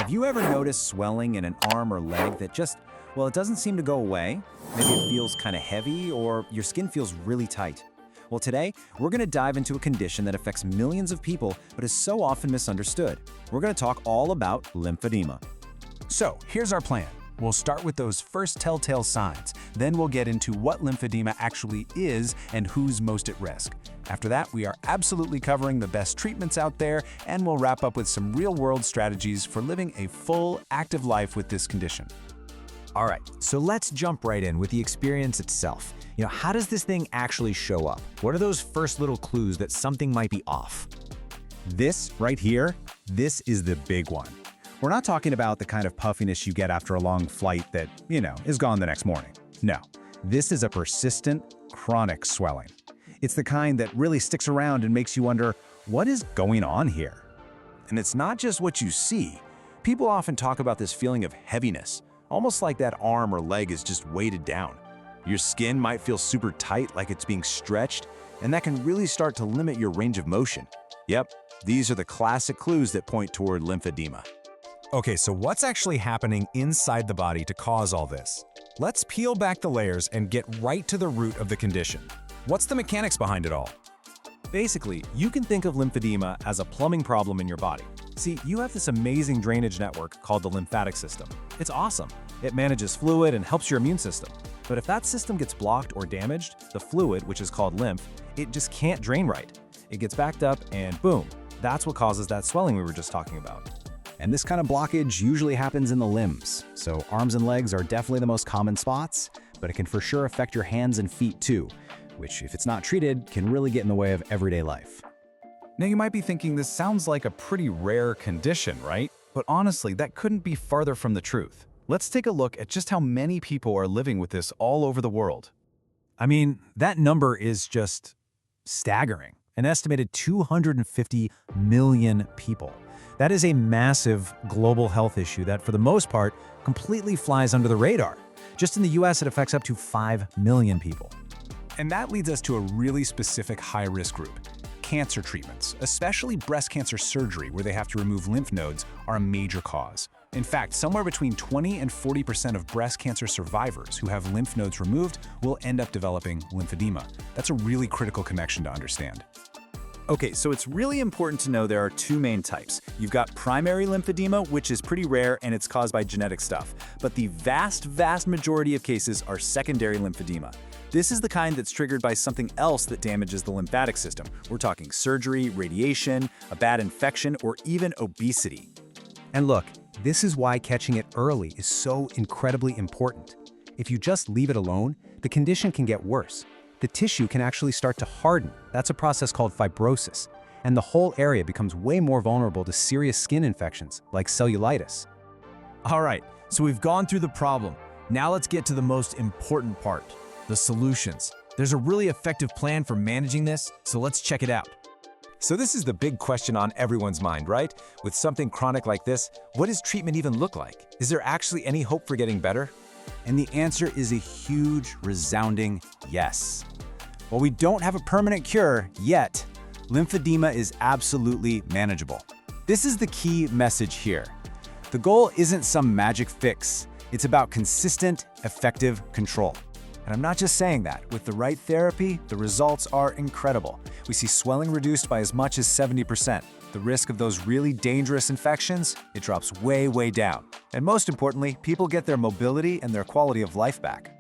Have you ever noticed swelling in an arm or leg that just, well, it doesn't seem to go away? Maybe it feels kind of heavy or your skin feels really tight. Well, today, we're going to dive into a condition that affects millions of people but is so often misunderstood. We're going to talk all about lymphedema. So, here's our plan. We'll start with those first telltale signs. Then we'll get into what lymphedema actually is and who's most at risk. After that, we are absolutely covering the best treatments out there, and we'll wrap up with some real-world strategies for living a full, active life with this condition. All right, so let's jump right in with the experience itself. How does this thing actually show up? What are those first little clues that something might be off? This right here, this is the big one. We're not talking about the kind of puffiness you get after a long flight that, is gone the next morning. No, this is a persistent, chronic swelling. It's the kind that really sticks around and makes you wonder, what is going on here? And it's not just what you see. People often talk about this feeling of heaviness, almost like that arm or leg is just weighted down. Your skin might feel super tight, like it's being stretched, and that can really start to limit your range of motion. Yep, these are the classic clues that point toward lymphedema. Okay, so what's actually happening inside the body to cause all this? Let's peel back the layers and get right to the root of the condition. What's the mechanics behind it all? Basically, you can think of lymphedema as a plumbing problem in your body. See, you have this amazing drainage network called the lymphatic system. It's awesome. It manages fluid and helps your immune system. But if that system gets blocked or damaged, the fluid, which is called lymph, it just can't drain right. It gets backed up and boom, that's what causes that swelling we were just talking about. And this kind of blockage usually happens in the limbs. So arms and legs are definitely the most common spots, but it can for sure affect your hands and feet too, which if it's not treated, can really get in the way of everyday life. Now you might be thinking this sounds like a pretty rare condition, right? But honestly, that couldn't be farther from the truth. Let's take a look at just how many people are living with this all over the world. I mean, that number is just staggering. An estimated 250 million people. That is a massive global health issue that, for the most part, completely flies under the radar. Just in the US, it affects up to 5 million people. And that leads us to a really specific high-risk group. Cancer treatments, especially breast cancer surgery where they have to remove lymph nodes, are a major cause. In fact, somewhere between 20 and 40% of breast cancer survivors who have lymph nodes removed will end up developing lymphedema. That's a really critical connection to understand. Okay, so it's really important to know there are two main types. You've got primary lymphedema, which is pretty rare and it's caused by genetic stuff. But the vast majority of cases are secondary lymphedema. This is the kind that's triggered by something else that damages the lymphatic system. We're talking surgery, radiation, a bad infection, or even obesity. And look, this is why catching it early is so incredibly important. If you just leave it alone, the condition can get worse. The tissue can actually start to harden. That's a process called fibrosis. And the whole area becomes way more vulnerable to serious skin infections, like cellulitis. All right, so we've gone through the problem. Now let's get to the most important part, the solutions. There's a really effective plan for managing this, so let's check it out. So this is the big question on everyone's mind, right? With something chronic like this, what does treatment even look like? Is there actually any hope for getting better? And the answer is a huge, resounding yes. While we don't have a permanent cure yet, lymphedema is absolutely manageable. This is the key message here. The goal isn't some magic fix. It's about consistent, effective control. And I'm not just saying that. With the right therapy, the results are incredible. We see swelling reduced by as much as 70%. The risk of those really dangerous infections, it drops way down. And most importantly, people get their mobility and their quality of life back.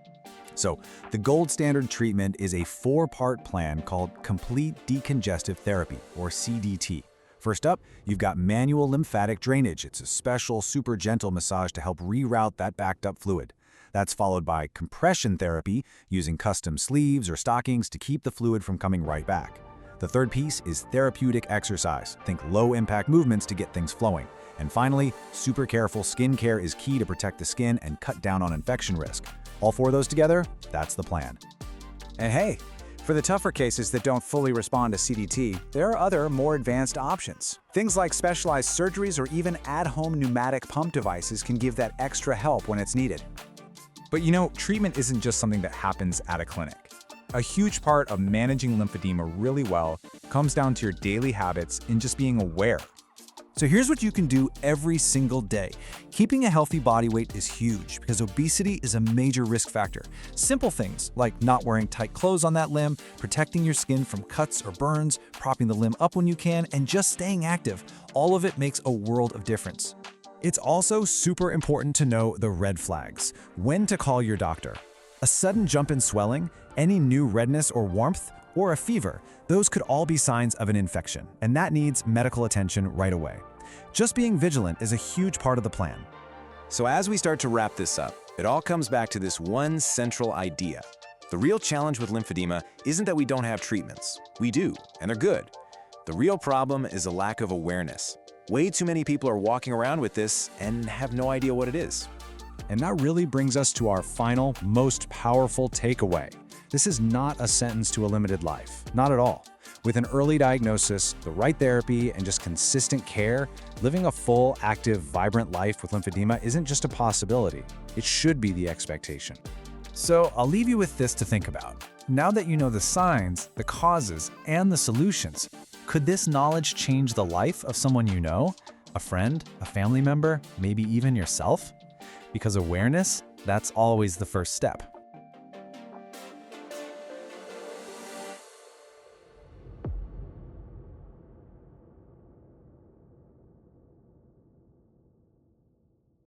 So, the gold standard treatment is a 4-part plan called Complete Decongestive Therapy, or CDT. First up, you've got manual lymphatic drainage. It's a special, super gentle massage to help reroute that backed up fluid. That's followed by compression therapy, using custom sleeves or stockings to keep the fluid from coming right back. The third piece is therapeutic exercise. Think low-impact movements to get things flowing. And finally, super careful skin care is key to protect the skin and cut down on infection risk. All 4 of those together, that's the plan. And hey, for the tougher cases that don't fully respond to CDT, there are other, more advanced options. Things like specialized surgeries or even at-home pneumatic pump devices can give that extra help when it's needed. But treatment isn't just something that happens at a clinic. A huge part of managing lymphedema really well comes down to your daily habits and just being aware. So here's what you can do every single day. Keeping a healthy body weight is huge because obesity is a major risk factor. Simple things like not wearing tight clothes on that limb, protecting your skin from cuts or burns, propping the limb up when you can, and just staying active. All of it makes a world of difference. It's also super important to know the red flags, when to call your doctor. A sudden jump in swelling, any new redness or warmth, or a fever, those could all be signs of an infection, and that needs medical attention right away. Just being vigilant is a huge part of the plan. So as we start to wrap this up, it all comes back to this one central idea. The real challenge with lymphedema isn't that we don't have treatments. We do, and they're good. The real problem is a lack of awareness. Way too many people are walking around with this and have no idea what it is. And that really brings us to our final, most powerful takeaway. This is not a sentence to a limited life, not at all. With an early diagnosis, the right therapy, and just consistent care, living a full, active, vibrant life with lymphedema isn't just a possibility. It should be the expectation. So I'll leave you with this to think about. Now that you know the signs, the causes, and the solutions, could this knowledge change the life of someone you know? A friend, a family member, maybe even yourself? Because awareness, that's always the first step.